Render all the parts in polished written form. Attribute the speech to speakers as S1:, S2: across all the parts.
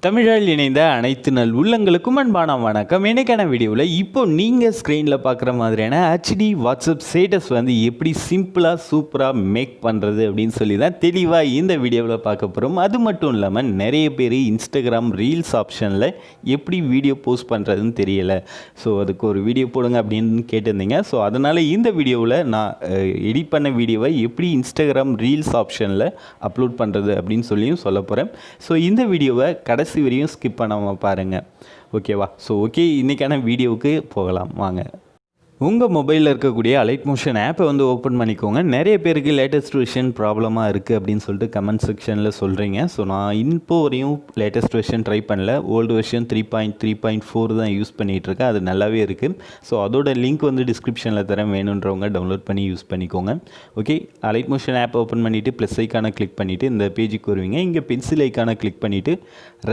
S1: தமிழால் இணைந்த அனைத்து நல் உள்ளங்களுக்கும் அன்பான வணக்கம். எனக்கான வீடியோவில் இப்போ நீங்கள் ஸ்க்ரீனில் பார்க்குற மாதிரியான ஹெச்டி வாட்ஸ்அப் ஸ்டேட்டஸ் வந்து எப்படி சிம்பிளாக சூப்பராக மேக் பண்ணுறது அப்படின்னு சொல்லி தான் தெளிவாக இந்த வீடியோவில் பார்க்க போகிறோம். அது மட்டும் இல்லாமல் நிறைய பேர் இன்ஸ்டாகிராம் ரீல்ஸ் ஆப்ஷனில் எப்படி வீடியோ போஸ்ட் பண்ணுறதுன்னு தெரியலை, ஸோ அதுக்கு ஒரு வீடியோ போடுங்க அப்படின்னு கேட்டிருந்தீங்க. ஸோ அதனால் இந்த வீடியோவில் நான் எடிட் பண்ண வீடியோவை எப்படி இன்ஸ்டாகிராம் ரீல்ஸ் ஆப்ஷனில் அப்லோட் பண்ணுறது அப்படின்னு சொல்லியும் சொல்ல போகிறேன். ஸோ இந்த வீடியோவை கடைசி வரையும் ஸ்கிப் பண்ணாமல் பாருங்கள், ஓகேவா? ஸோ ஓகே, இன்றைக்கான வீடியோவுக்கு போகலாம் வாங்க. உங்கள் மொபைலில் இருக்கக்கூடிய அலைட் மோஷன் ஆப்பை வந்து ஓப்பன் பண்ணிக்கோங்க. நிறைய பேருக்கு லேட்டஸ்ட் வெர்ஷன் ப்ராப்ளமாக இருக்குது அப்படின்னு சொல்லிட்டு கமெண்ட் செக்ஷனில் சொல்கிறீங்க. ஸோ நான் இப்போ வரையும் லேட்டஸ்ட் வெர்ஷன் ட்ரை பண்ணல. ஓல்டு வெர்ஷன் 3.3.4 தான் யூஸ் பண்ணிகிட்ருக்கேன். அது நல்லாவே இருக்குது. ஸோ அதோட லிங்க் வந்து டிஸ்கிரிப்ஷனில் தரேன், வேணுன்றவங்க டவுன்லோட் பண்ணி யூஸ் பண்ணிக்கோங்க. ஓகே, அலைட் மோஷன் ஆப்பை ஓப்பன் பண்ணிவிட்டு ப்ளஸ் ஐக்கானை கிளிக் பண்ணிவிட்டு இந்த பேஜுக்கு வருவீங்க. இங்கே பென்சில் ஐக்கானை கிளிக் பண்ணிவிட்டு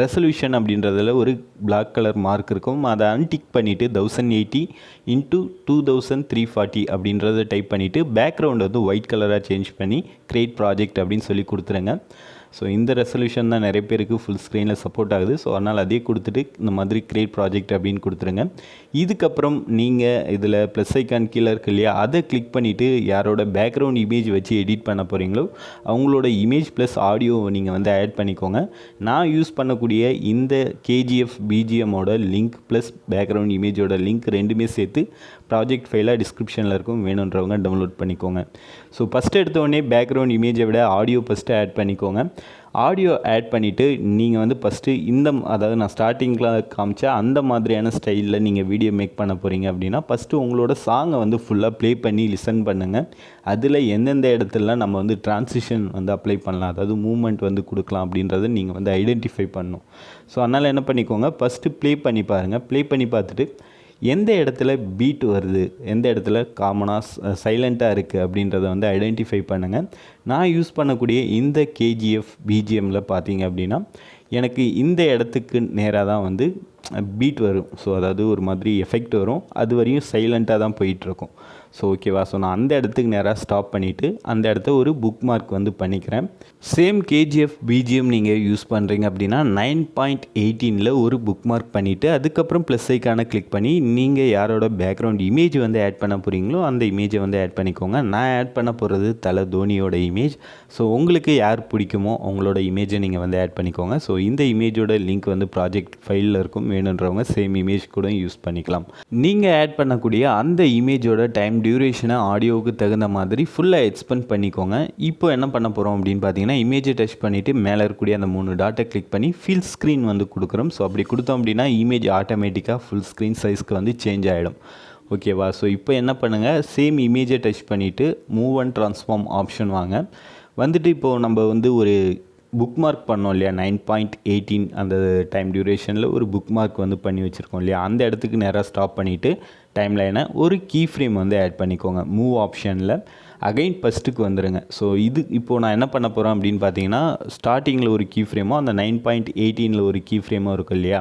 S1: ரெசல்யூஷன் அப்படின்றதில் ஒரு பிளாக் கலர் மார்க் இருக்கும், அதை அன்டிக் பண்ணிவிட்டு 1080 × 2340 அப்படின்றத டைப் பண்ணிவிட்டு பேக்ரவுண்ட் வந்து ஒயிட் கலராக சேஞ்ச் பண்ணி கிரியேட் ப்ராஜெக்ட் அப்படின்னு சொல்லி கொடுத்துருங்க. ஸோ இந்த ரெசல்யூஷன் தான் நிறைய பேருக்கு ஃபுல் ஸ்க்ரீனில் சப்போர்ட் ஆகுது. ஸோ அதனால் அதே கொடுத்துட்டு இந்த மாதிரி கிரியேட் ப்ராஜெக்ட் அப்படின்னு கொடுத்துருங்க. இதுக்கப்புறம் நீங்கள் இதில் ப்ளஸ் ஐக்கான் கீழே இருக்கு இல்லையா, அதை கிளிக் பண்ணிவிட்டு யாரோட பேக்ரவுண்ட் இமேஜ் வச்சு எடிட் பண்ண போகிறீங்களோ அவங்களோட இமேஜ் ப்ளஸ் ஆடியோ நீங்கள் வந்து ஆட் பண்ணிக்கோங்க. நான் யூஸ் பண்ணக்கூடிய இந்த கேஜிஎஃப் பிஜிஎம்மோட லிங்க் ப்ளஸ் பேக்ரவுண்ட் இமேஜோட லிங்க் ரெண்டுமே சேர்த்து ப்ராஜெக்ட் ஃபைலாக டிஸ்கிரிப்ஷனில் இருக்கும், வேணுன்றவங்க டவுன்லோட் பண்ணிக்கோங்க. ஸோ ஃபஸ்ட்டு எடுத்தோடனே பேக்ரவுண்ட் இமேஜை விட ஆடியோ ஃபஸ்ட்டு ஆட் பண்ணிக்கோங்க. ஆடியோ ஆட் பண்ணிவிட்டு நீங்கள் வந்து ஃபஸ்ட்டு அதாவது நான் ஸ்டார்டிங்கில் காமிச்ச அந்த மாதிரியான ஸ்டைலில் நீங்கள் வீடியோ மேக் பண்ண போகிறீங்க அப்படின்னா ஃபஸ்ட்டு உங்களோட சாங்கை வந்து ஃபுல்லாக ப்ளே பண்ணி லிசன் பண்ணுங்கள். அதில் எந்தெந்த இடத்துலலாம் நம்ம வந்து ட்ரான்சிஷன் வந்து அப்ளை பண்ணலாம், அதாவது மூமெண்ட் வந்து கொடுக்கலாம் அப்படின்றத நீங்கள் வந்து ஐடென்டிஃபை பண்ணணும். ஸோ அதனால் என்ன பண்ணிக்கோங்க, ஃபஸ்ட்டு ப்ளே பண்ணி பாருங்கள். ப்ளே பண்ணி பார்த்துட்டு எந்த இடத்துல பீட் வருது, எந்த இடத்துல காமனாக சைலண்ட்டாக இருக்குது அப்படின்றத வந்து ஐடென்டிஃபை பண்ணுங்கள். நான் யூஸ் பண்ணக்கூடிய இந்த கேஜிஎஃப் பிஜிஎம்மில் பார்த்தீங்க அப்படின்னா எனக்கு இந்த இடத்துக்கு நேராக தான் வந்து பீட் வரும். ஸோ அதாவது ஒரு மாதிரி எஃபெக்ட் வரும், அது வரையும் சைலண்ட்டாக தான் போயிட்டுருக்கும். ஸோ ஓகேவா? ஸோ நான் அந்த இடத்துக்கு நேராக ஸ்டாப் பண்ணிவிட்டு அந்த இடத்த ஒரு புக் மார்க் வந்து பண்ணிக்கிறேன். சேம் கேஜிஎஃப் பிஜிஎம் நீங்கள் யூஸ் பண்ணுறீங்க அப்படின்னா 9.18 ஒரு புக் மார்க் பண்ணிவிட்டு அதுக்கப்புறம் ப்ளஸ் ஐக்கான கிளிக் பண்ணி நீங்கள் யாரோட பேக்ரவுண்ட் இமேஜ் வந்து ஆட் பண்ண போகிறீங்களோ அந்த இமேஜை வந்து ஆட் பண்ணிக்கோங்க. நான் ஆட் பண்ண போகிறது தலை தோனியோட இமேஜ். ஸோ உங்களுக்கு யார் பிடிக்குமோ அவங்களோட இமேஜை நீங்கள் வந்து ஆட் பண்ணிக்கோங்க. ஸோ இந்த இமேஜோட லிங்க் வந்து ப்ராஜெக்ட் ஃபைலில் இருக்கும், வேணுன்றவங்க சேம் இமேஜ் கூட யூஸ் பண்ணிக்கலாம். நீங்கள் ஆட் பண்ணக்கூடிய அந்த இமேஜோட டைம் டியூரேஷனை ஆடியோவுக்கு தகுந்த மாதிரி ஃபுல்லாக எக்ஸ்பெண்ட் பண்ணிக்கோங்க. இப்போ என்ன பண்ண போகிறோம் அப்படின்னு பார்த்தீங்கன்னா இமேஜை டச் பண்ணிவிட்டு மேலே இருக்கக்கூடிய அந்த 3 டாட்டை கிளிக் பண்ணி ஃபில் ஸ்க்ரீன் வந்து கொடுக்குறோம். ஸோ அப்படி கொடுத்தோம் அப்படின்னா இமேஜ் ஆட்டோமேட்டிக்காக ஃபுல் ஸ்க்ரீன் சைஸ்க்கு வந்து சேஞ்ச் ஆகிடும், ஓகேவா? ஸோ இப்போ என்ன பண்ணுங்கள், சேம் இமேஜை டச் பண்ணிவிட்டு மூவ் அண்ட் ட்ரான்ஸ்ஃபார்ம் ஆப்ஷன் வாங்க. வந்துட்டு இப்போது நம்ம வந்து ஒரு புக் மார்க் பண்ணோம் இல்லையா, 9.18 அந்த டைம் டியூரேஷனில் ஒரு புக் மார்க் வந்து பண்ணி வச்சுருக்கோம் இல்லையா, அந்த இடத்துக்கு நேராக ஸ்டாப் பண்ணிவிட்டு டைம் லைனை ஒரு கீ ஃப்ரேம் வந்து ஆட் பண்ணிக்கோங்க. மூவ் ஆப்ஷனில் அகைன் ஃபஸ்ட்டுக்கு வந்துடுங்க. ஸோ இது இப்போது நான் என்ன பண்ண போகிறேன் அப்படின்னு பார்த்தீங்கன்னா ஸ்டார்டிங்கில் ஒரு கீ ஃப்ரேமோ அந்த 9.18 ஒரு கீ ஃப்ரேமோ இருக்கும் இல்லையா,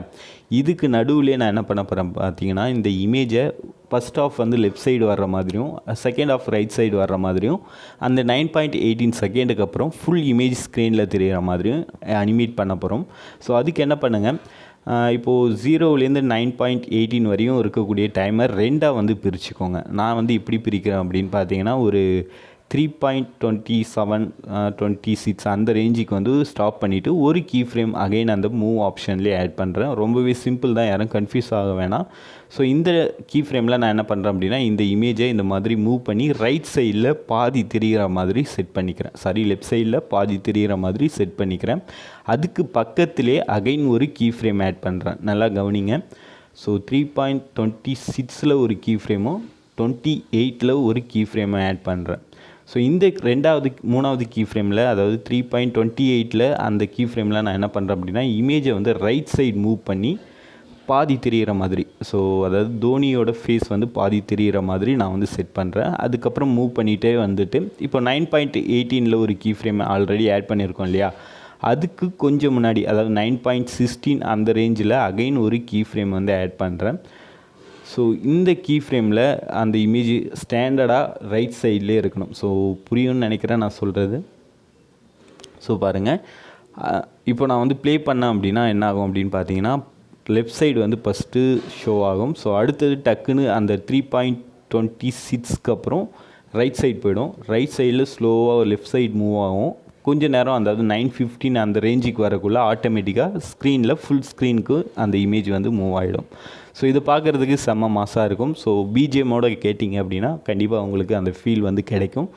S1: இதுக்கு நடுவுலேயே நான் என்ன பண்ண போகிறேன் பார்த்தீங்கன்னா இந்த இமேஜை ஃபஸ்ட் ஆஃப் வந்து லெஃப்ட் சைடு வர்ற மாதிரியும் செகண்ட் ஆஃப் ரைட் சைடு வர்ற மாதிரியும் அந்த 9.18 செகண்டுக்கு அப்புறம் ஃபுல் இமேஜ் ஸ்க்ரீனில் தெரிகிற மாதிரியும் அனிமேட் பண்ண போகிறோம். ஸோ அதுக்கு என்ன பண்ணுங்கள், இப்போது 0லேருந்து 9.18 வரையும் இருக்கக்கூடிய டைமர் ரெண்டாக வந்து பிரிச்சுக்கோங்க. நான் வந்து எப்படி பிரிக்கிறேன் அப்படின்னு பார்த்தீங்கன்னா ஒரு 3.27 26 அந்த ரேஞ்சுக்கு வந்து ஸ்டாப் பண்ணிவிட்டு ஒரு கீ ஃப்ரேம் அகைன் அந்த மூவ் ஆப்ஷன்லேயே ஆட் பண்ணுறேன். ரொம்பவே சிம்பிள் தான், யாரும் கன்ஃபியூஸ் ஆக வேணாம். ஸோ இந்த கீ ஃப்ரேமில் நான் என்ன பண்ணுறேன் அப்படின்னா இந்த இமேஜை இந்த மாதிரி மூவ் பண்ணி ரைட் சைடில் பாதி தெரிகிற மாதிரி செட் பண்ணிக்கிறேன், லெஃப்ட் சைடில் பாதி தெரிகிற மாதிரி செட் பண்ணிக்கிறேன். அதுக்கு பக்கத்திலே அகைன் ஒரு கீ ஃப்ரேம் ஆட் பண்ணுறேன், நல்லா கவனிங்க. ஸோ 3.26 ஒரு கீ ஃப்ரேமும் 28 ஒரு கீ ஃப்ரேமை ஆட் பண்ணுறேன். ஸோ இந்த மூணாவது கீ ஃப்ரேமில் அதாவது 3.28 அந்த கீ ஃப்ரேமில் நான் என்ன பண்ணுறேன் அப்படின்னா இமேஜை வந்து ரைட் சைடு மூவ் பண்ணி பாதி தெரிகிற மாதிரி, ஸோ அதாவது தோனியோட ஃபேஸ் வந்து பாதி தெரிகிற மாதிரி நான் வந்து செட் பண்ணுறேன். அதுக்கப்புறம் மூவ் பண்ணிகிட்டே வந்துட்டு இப்போ 9.18 ஒரு கீ ஃப்ரேம் ஆல்ரெடி ஆட் பண்ணியிருக்கோம் இல்லையா, அதுக்கு கொஞ்சம் முன்னாடி அதாவது 9.16 அந்த ரேஞ்சில் அகைன் ஒரு கீ ஃப்ரேம் வந்து ஆட் பண்ணுறேன். ஸோ இந்த கீ ஃப்ரேமில் அந்த இமேஜ் ஸ்டாண்டர்டாக ரைட் சைட்லேயே இருக்கணும். ஸோ புரியும்னு நினைக்கிறேன் நான் சொல்கிறது. ஸோ பாருங்கள், இப்போ நான் வந்து ப்ளே பண்ணேன் அப்படின்னா என்ன ஆகும் அப்படின்னு பார்த்தீங்கன்னா லெஃப்ட் சைடு வந்து ஃபஸ்ட்டு ஷோ ஆகும். ஸோ அடுத்தது டக்குன்னு அந்த 3.26க்கு அப்புறம் ரைட் சைடு போயிடும். ரைட் சைடில் ஸ்லோவாக லெஃப்ட் சைடு மூவ் ஆகும். கொஞ்சம் நேரம் அதாவது 9:15 அந்த ரேஞ்சுக்கு வரக்குள்ளே ஆட்டோமேட்டிக்காக ஸ்க்ரீனில் ஃபுல் ஸ்க்ரீனுக்கு அந்த இமேஜ் வந்து மூவ் ஆகிடும். ஸோ இது பார்க்குறதுக்கு செம்ம மாசாக இருக்கும். ஸோ பிஜிஎம்மோட கேட்டிங்க அப்படின்னா கண்டிப்பாக உங்களுக்கு அந்த ஃபீல் வந்து கிடைக்கும்.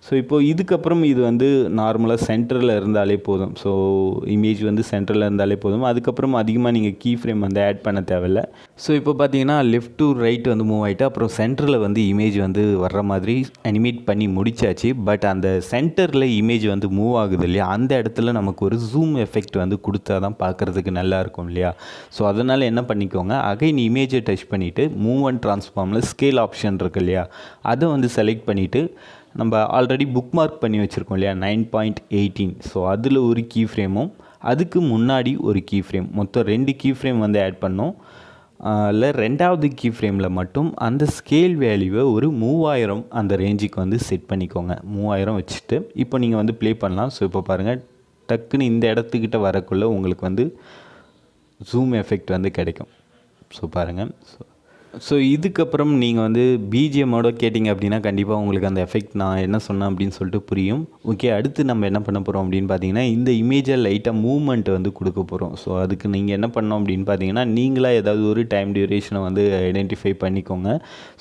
S1: ஸோ இப்போது இதுக்கப்புறம் இது வந்து நார்மலாக சென்டரில் இருந்தாலே போதும். ஸோ இமேஜ் வந்து சென்டரில் இருந்தாலே போதும். அதுக்கப்புறம் அதிகமாக நீங்கள் கீ ஃப்ரேம் வந்து ஆட் பண்ண தேவையில்லை. ஸோ இப்போ பார்த்தீங்கன்னா லெஃப்ட் டு ரைட் வந்து மூவ் ஆகிட்டு அப்புறம் சென்டரில் வந்து இமேஜ் வந்து வர்ற மாதிரி அனிமேட் பண்ணி முடிச்சாச்சு. பட் அந்த சென்டரில் இமேஜ் வந்து மூவ் ஆகுது இல்லையா, அந்த இடத்துல நமக்கு ஒரு ஜூம் எஃபெக்ட் வந்து கொடுத்தா தான் பார்க்குறதுக்கு நல்லாயிருக்கும் இல்லையா. ஸோ அதனால் என்ன பண்ணிக்கோங்க, அகைன் இமேஜை டச் பண்ணிவிட்டு மூவ் அண்ட் ட்ரான்ஸ்ஃபார்மில் ஸ்கேல் ஆப்ஷன் இருக்குது இல்லையா, அதை வந்து செலக்ட் பண்ணிவிட்டு நம்ம ஆல்ரெடி புக் மார்க் பண்ணி வச்சுருக்கோம் இல்லையா 9.18. ஸோ அதில் ஒரு கீ ஃப்ரேமும் அதுக்கு முன்னாடி ஒரு கீ ஃப்ரேம், மொத்தம் 2 கீ ஃப்ரேம் வந்து ஆட் பண்ணோம். இல்லை 2வது கீ ஃப்ரேமில் மட்டும் அந்த ஸ்கேல் வேல்யூவை ஒரு 3000 அந்த ரேஞ்சுக்கு வந்து செட் பண்ணிக்கோங்க. 3000 வச்சுட்டு இப்போ நீங்கள் வந்து ப்ளே பண்ணலாம். ஸோ இப்போ பாருங்கள், டக்குன்னு இந்த இடத்துக்கிட்ட வரக்குள்ளே உங்களுக்கு வந்து ஜூம் எஃபெக்ட் வந்து கிடைக்கும். ஸோ பாருங்கள். ஸோ இதுக்கப்புறம் நீங்கள் வந்து பிஜிஎம்மோட கேட்டிங்க அப்படின்னா கண்டிப்பாக உங்களுக்கு அந்த எஃபெக்ட் நான் என்ன சொன்னேன் அப்படின்னு சொல்லிட்டு புரியும். ஓகே, அடுத்து நம்ம என்ன பண்ண போகிறோம் அப்படின்னு பார்த்தீங்கன்னா இந்த இமேஜை லைட்டாக மூவ்மெண்ட் வந்து கொடுக்க போகிறோம். ஸோ அதுக்கு நீங்கள் என்ன பண்ணோம் அப்படின்னு பார்த்தீங்கன்னா நீங்களாக ஏதாவது ஒரு டைம் டியூரேஷனை வந்து ஐடென்டிஃபை பண்ணிக்கோங்க.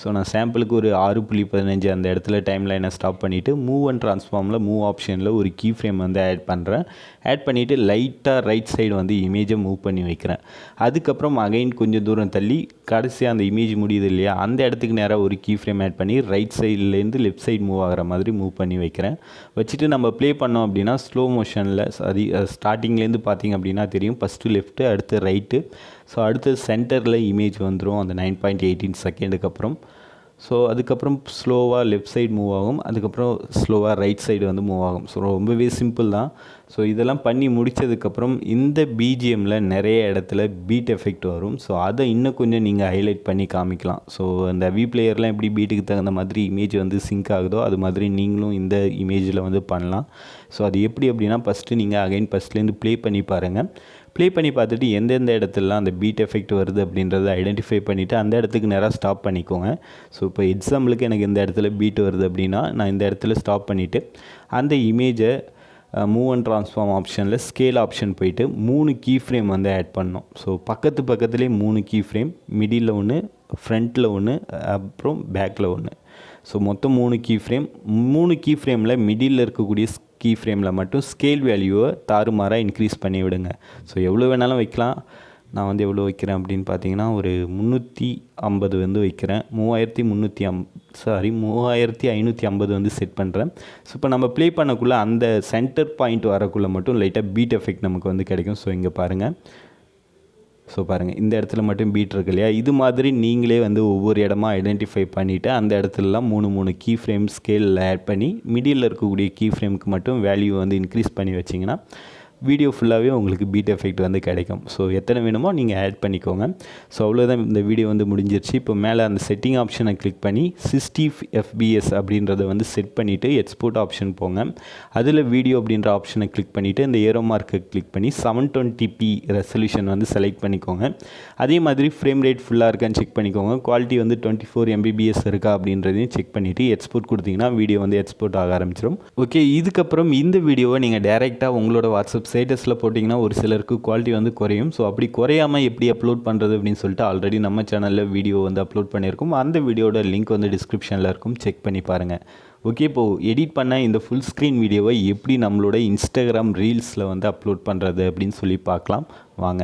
S1: ஸோ நான் சாம்பிளுக்கு ஒரு 6.15 அந்த இடத்துல டைம் லைனை ஸ்டாப் பண்ணிவிட்டு மூவ் அண்ட் ட்ரான்ஸ்ஃபார்மில் மூவ் ஆப்ஷனில் ஒரு கீ ஃப்ரேம் வந்து ஆட் பண்ணுறேன். ஆட் பண்ணிவிட்டு லைட்டாக ரைட் சைடு வந்து இமேஜை மூவ் பண்ணி வைக்கிறேன். அதுக்கப்புறம் அகைன் கொஞ்சம் தூரம் தள்ளி கடைசியாக அந்த இமேஜ் முடியுது இல்லையா, அந்த இடத்துக்கு நேராக ஒரு கீ ஃப்ரேம் ஆட் பண்ணி ரைட் சைட்லேருந்து லெஃப்ட் சைடு மூவ் ஆகிற மாதிரி மூவ் பண்ணி வைக்கிறேன். வச்சுட்டு நம்ம ப்ளே பண்ணோம் அப்படின்னா ஸ்லோ மோஷனில் ஸ்டார்டிங்லேருந்து பார்த்திங்க அப்படின்னா தெரியும். ஃபஸ்ட்டு லெஃப்ட்டு, அடுத்து ரைட்டு, ஸோ அடுத்து சென்டரில் இமேஜ் வந்துடும் அந்த 9.18 செகண்டுக்கு அப்புறம். ஸோ அதுக்கப்புறம் ஸ்லோவாக லெஃப்ட் சைடு மூவ் ஆகும், அதுக்கப்புறம் ஸ்லோவாக ரைட் சைடு வந்து மூவ் ஆகும். ஸோ ரொம்பவே சிம்பிள் தான். ஸோ இதெல்லாம் பண்ணி முடித்ததுக்கப்புறம் இந்த பிஜிஎம்மில் நிறைய இடத்துல பீட் எஃபெக்ட் வரும். ஸோ அதை இன்னும் கொஞ்சம் நீங்கள் ஹைலைட் பண்ணி காமிக்கலாம். ஸோ அந்த வி பிளேயர்லாம் எப்படி பீட்டுக்கு தகுந்த மாதிரி இமேஜ் வந்து சிங்க் ஆகுதோ அது மாதிரி நீங்களும் இந்த இமேஜில் வந்து பண்ணலாம். ஸோ அது எப்படி அப்படின்னா ஃபஸ்ட்டு நீங்கள் அகைன் ஃபஸ்ட்லேருந்து ப்ளே பண்ணி பாருங்கள். ப்ளே பண்ணி பார்த்துட்டு எந்தெந்த இடத்துலலாம் அந்த பீட் எஃபெக்ட் வருது அப்படின்றத ஐடென்டிஃபை பண்ணிவிட்டு அந்த இடத்துக்கு நேராக ஸ்டாப் பண்ணிக்கோங்க. ஸோ இப்போ எக்ஸாம்பிளுக்கு எனக்கு இந்த இடத்துல பீட் வருது அப்படின்னா நான் இந்த இடத்துல ஸ்டாப் பண்ணிவிட்டு அந்த இமேஜை மூவ் அண்ட் ட்ரான்ஸ்ஃபார்ம் ஆப்ஷனில் ஸ்கேல் ஆப்ஷன் போயிட்டு 3 கீ ஃப்ரேம் வந்து ஆட் பண்ணோம். ஸோ பக்கத்துலேயே 3 கீ ஃப்ரேம், மிடில் ஒன்று, ஃப்ரண்ட்டில் ஒன்று, அப்புறம் பேக்கில் ஒன்று. ஸோ மொத்தம் 3 கீ ஃப்ரேம். 3 கீ ஃப்ரேமில் மிடில் இருக்கக்கூடிய கீ ஃப்ரேமில் மட்டும் ஸ்கேல் வேல்யூவை தாறுமாறாக இன்க்ரீஸ் பண்ணி விடுங்க. ஸோ எவ்வளோ வேணாலும் வைக்கலாம். நான் வந்து எவ்வளோ வைக்கிறேன் அப்படின்னு பார்த்தீங்கன்னா ஒரு 350 வந்து வைக்கிறேன். 3550 வந்து செட் பண்ணுறேன். ஸோ இப்போ நம்ம ப்ளே பண்ணக்குள்ளே அந்த சென்டர் பாயிண்ட் வரக்குள்ளே மட்டும் லைட்டாக பீட் எஃபெக்ட் நமக்கு வந்து கிடைக்கும். ஸோ இங்கே பாருங்கள். ஸோ பாருங்கள், இந்த இடத்துல மட்டும் பீட் இருக்கு இல்லையா, இது மாதிரி நீங்களே வந்து ஒவ்வொரு இடமா ஐடென்டிஃபை பண்ணிவிட்டு அந்த இடத்துலலாம் 3 கீ ஃப்ரேம் ஸ்கேலில் ஆட் பண்ணி மிடில் இருக்கக்கூடிய கீ ஃப்ரேமுக்கு மட்டும் வேல்யூ வந்து இன்க்ரீஸ் பண்ணி வச்சிங்கன்னா வீடியோ ஃபுல்லாகவே உங்களுக்கு பீட் எஃபெக்ட் வந்து கிடைக்கும். ஸோ எத்தனை வேணுமோ நீங்கள் ஆட் பண்ணிக்கோங்க. ஸோ அவ்வளோதான், இந்த வீடியோ வந்து முடிஞ்சிருச்சு. இப்போ மேலே அந்த செட்டிங் ஆப்ஷனை கிளிக் பண்ணி 60 FPS அப்படின்றத வந்து செட் பண்ணிவிட்டு எக்ஸ்போர்ட் ஆப்ஷன் போங்க. அதில் வீடியோ அப்படின்ற ஆப்ஷனை கிளிக் பண்ணிவிட்டு இந்த ஏரோ மார்க்கை கிளிக் பண்ணி 720p ரெசல்யூஷன் வந்து செலக்ட் பண்ணிக்கோங்க. அதே மாதிரி ஃப்ரேம் ரேட் ஃபுல்லாக இருக்கான்னு செக் பண்ணிக்கோங்க. குவாலிட்டி வந்து 24 MBPS இருக்கா அப்படின்றதையும் செக் பண்ணிவிட்டு எக்ஸ்போர்ட் கொடுத்தீங்கன்னா வீடியோ வந்து எக்ஸ்போர்ட் ஆக ஆரம்பிச்சிடும். ஓகே, இதுக்கப்புறம் இந்த வீடியோவை நீங்கள் டேரெக்டாக உங்களோட வாட்ஸ்அப் ஸ்டேட்டஸில் போட்டிங்கன்னா ஒரு சிலருக்கு குவாலிட்டி வந்து குறையும். ஸோ அப்படி குறையாமல் எப்படி அப்லோட் பண்ணுறது அப்படின்னு சொல்லிட்டு ஆல்ரெடி நம்ம சேனலில் வீடியோ வந்து அப்லோட் பண்ணியிருக்கோம். அந்த வீடியோட லிங்க் வந்து டிஸ்கிரிப்ஷனில் இருக்கும், செக் பண்ணி பாருங்கள். ஓகே, இப்போது எடிட் பண்ண இந்த ஃபுல் ஸ்க்ரீன் வீடியோவை எப்படி நம்மளோட இன்ஸ்டாகிராம் ரீல்ஸில் வந்து அப்லோட் பண்ணுறது அப்படின்னு சொல்லி பார்க்கலாம் வாங்க.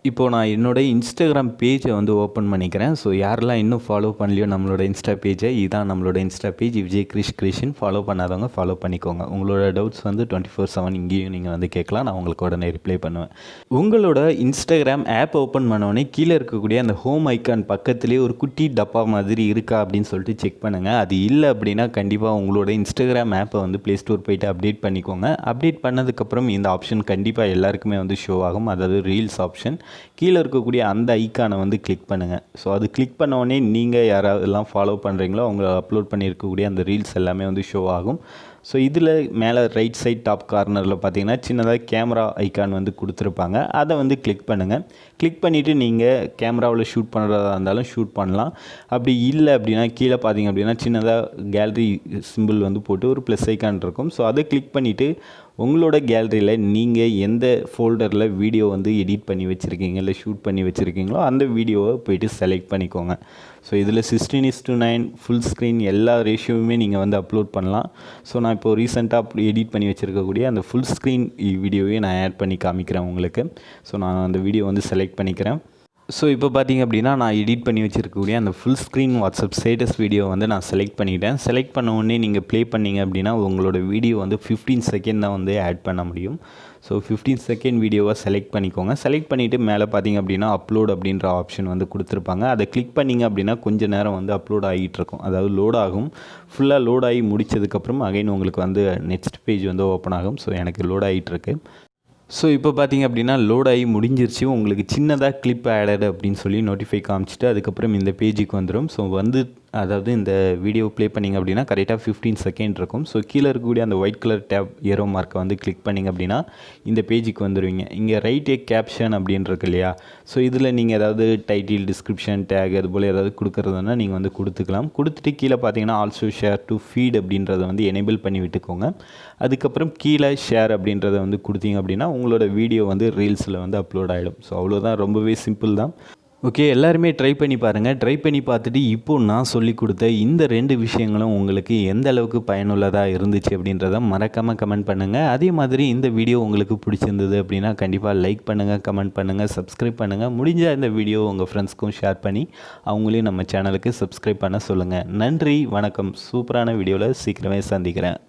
S1: இப்போது நான் என்னோடய இன்ஸ்டாகிராம் பேஜை வந்து ஓப்பன் பண்ணிக்கிறேன். ஸோ யாரெல்லாம் இன்னும் ஃபாலோ பண்ணலையோ நம்மளோட இன்ஸ்டா பேஜை, இதுதான் நம்மளோட Insta page Vijay creation. Follow பண்ணாதவங்க ஃபாலோ பண்ணிக்கோங்க. உங்களோட டவுட்ஸ் வந்து 24/7 இங்கேயும் நீங்கள் வந்து கேட்கலாம், நான் உங்களுக்கு உடனே ரிப்ளை பண்ணுவேன். உங்களோட இன்ஸ்டாகிராம் ஆப் ஓப்பன் பண்ணோடனே கீழே இருக்கக்கூடிய அந்த ஹோம் ஐக்கான் பக்கத்துலேயே ஒரு குட்டி டப்பா மாதிரி இருக்கா அப்படின்னு சொல்லிட்டு செக் பண்ணுங்கள். அது இல்லை அப்படின்னா கண்டிப்பாக உங்களோட இன்ஸ்டாகிராம் ஆப்பை வந்து ப்ளே ஸ்டோர் போய்ட்டு அப்டேட் பண்ணிக்கோங்க. அப்டேட் பண்ணதுக்கப்புறம் இந்த ஆப்ஷன் கண்டிப்பாக எல்லாருக்குமே வந்து ஷோ ஆகும், அதாவது ரீல்ஸ் ஆப்ஷன். கீழே இருக்கக்கூடிய அந்த ஐக்கானை வந்து கிளிக் பண்ணுங்கள். ஸோ அது கிளிக் பண்ணோடனே நீங்கள் யாராவதெல்லாம் ஃபாலோ பண்ணுறீங்களோ அவங்க அப்லோட் பண்ணியிருக்கக்கூடிய அந்த ரீல்ஸ் எல்லாமே வந்து ஷோ ஆகும். ஸோ இதில் மேலே ரைட் சைட் டாப் கார்னரில் பார்த்தீங்கன்னா சின்னதாக கேமரா ஐக்கான் வந்து கொடுத்துருப்பாங்க. அதை வந்து கிளிக் பண்ணுங்கள். கிளிக் பண்ணிவிட்டு நீங்கள் கேமராவில் ஷூட் பண்ணுறதா இருந்தாலும் ஷூட் பண்ணலாம். அப்படி இல்லை அப்படின்னா கீழே பார்த்தீங்க அப்படின்னா சின்னதாக கேலரி சிம்பிள் வந்து போட்டு ஒரு ப்ளஸ் ஐக்கான் இருக்கும். ஸோ அதை கிளிக் பண்ணிவிட்டு உங்களோட கேலரியில் நீங்கள் எந்த ஃபோல்டரில் வீடியோ வந்து எடிட் பண்ணி வச்சுருக்கீங்க இல்லை ஷூட் பண்ணி வச்சுருக்கீங்களோ அந்த வீடியோவை போய்ட்டு செலக்ட் பண்ணிக்கோங்க. ஸோ இதில் 16:9 ஃபுல் ஸ்க்ரீன் எல்லா ரேஷியோவுமே நீங்கள் வந்து அப்லோட் பண்ணலாம். ஸோ நான் இப்போது ரீசெண்டாக எடிட் பண்ணி வச்சுருக்கக்கூடிய அந்த ஃபுல் ஸ்க்ரீன் வீடியோவே நான் ஆட் பண்ணி காமிக்கிறேன் உங்களுக்கு. ஸோ நான் அந்த வீடியோ வந்து செலக்ட் பண்ணிக்கிறேன். ஸோ இப்போ பார்த்தீங்க அப்படின்னா நான் எடிட் பண்ணி வச்சுருக்கக்கூடிய அந்த full screen WhatsApp status video வந்து நான் செலக்ட் பண்ணிட்டேன். செலக்ட் பண்ண உடனே நீங்கள் ப்ளே பண்ணிங்க அப்படின்னா உங்களோட வீடியோ வந்து 15 செகண்ட் தான் வந்து ஆட் பண்ண முடியும். ஸோ 15 செகண்ட் வீடியோவை செலக்ட் பண்ணிக்கோங்க. செலக்ட் பண்ணிவிட்டு மேலே பார்த்தீங்க அப்படின்னா அப்லோட் அப்படின்ற ஆப்ஷன் வந்து கொடுத்துருப்பாங்க. அதை கிளிக் பண்ணிங்க அப்படின்னா கொஞ்சம் நேரம் வந்து அப்லோட் ஆகிட்டு இருக்கும். அதாவது லோட் ஆகும். ஃபுல்லாக லோட் ஆகி முடித்ததுக்கப்புறம் அகைன் உங்களுக்கு வந்து நெக்ஸ்ட் பேஜ் வந்து ஓப்பன் ஆகும். ஸோ எனக்கு லோட் ஆகிட்டுருக்கு. ஸோ இப்போ பார்த்தீங்க அப்படின்னா லோட் ஆகி முடிஞ்சிருச்சு. உங்களுக்கு சின்னதாக கிளிப் ஆடட் அப்படின்னு சொல்லி நோட்டிஃபை காமிச்சிட்டு அதுக்கப்புறம் இந்த பேஜுக்கு வந்துடும். ஸோ வந்து அதாவது இந்த வீடியோ ப்ளே பண்ணிங்க அப்படின்னா கரெக்டாக 15 செகண்ட் இருக்கும். ஸோ கீழே இருக்கக்கூடிய அந்த ஒயிட் கலர் டேப் ஏரோ மார்க்கை வந்து கிளிக் பண்ணிங்க அப்படின்னா இந்த பேஜுக்கு வந்துடுவீங்க. இங்கே ரைட் ஏ கேப்ஷன் அப்படின்னு இருக்கு இல்லையா? ஸோ இதில் நீங்கள் ஏதாவது டைட்டில், டிஸ்கிரிப்ஷன், டேக் அது போல் ஏதாவது கொடுக்குறதுனா நீங்கள் வந்து கொடுத்துக்கலாம். கொடுத்துட்டு கீழே பார்த்தீங்கன்னா ஆல்சோ ஷேர் டு ஃபீட் அப்படின்றத வந்து எனேபிள் பண்ணி விட்டுக்கோங்க. அதுக்கப்புறம் கீழே ஷேர் அப்படின்றத வந்து கொடுத்தீங்க அப்படின்னா உங்களோட வீடியோ வந்து ரீல்ஸில் வந்து அப்லோட் ஆகிடும். ஸோ அவ்வளோதான், ரொம்பவே சிம்பிள் தான். ஓகே, எல்லாருமே ட்ரை பண்ணி பாருங்கள். ட்ரை பண்ணி பார்த்துட்டு இப்போது நான் சொல்லி கொடுத்த இந்த 2 விஷயங்களும் உங்களுக்கு எந்த அளவுக்கு பயனுள்ளதாக இருந்துச்சு அப்படின்றத மறக்காமல் கமெண்ட் பண்ணுங்கள். அதே மாதிரி இந்த வீடியோ உங்களுக்கு பிடிச்சிருந்தது அப்படின்னா கண்டிப்பாக லைக் பண்ணுங்கள், கமெண்ட் பண்ணுங்கள், சப்ஸ்கிரைப் பண்ணுங்கள். முடிஞ்சால் இந்த வீடியோ உங்கள் ஃப்ரெண்ட்ஸ்க்கும் ஷேர் பண்ணி அவங்களையும் நம்ம சேனலுக்கு சப்ஸ்கிரைப் பண்ண சொல்லுங்கள். நன்றி, வணக்கம். சூப்பரான வீடியோவில் சீக்கிரமே சந்திக்கிறேன்.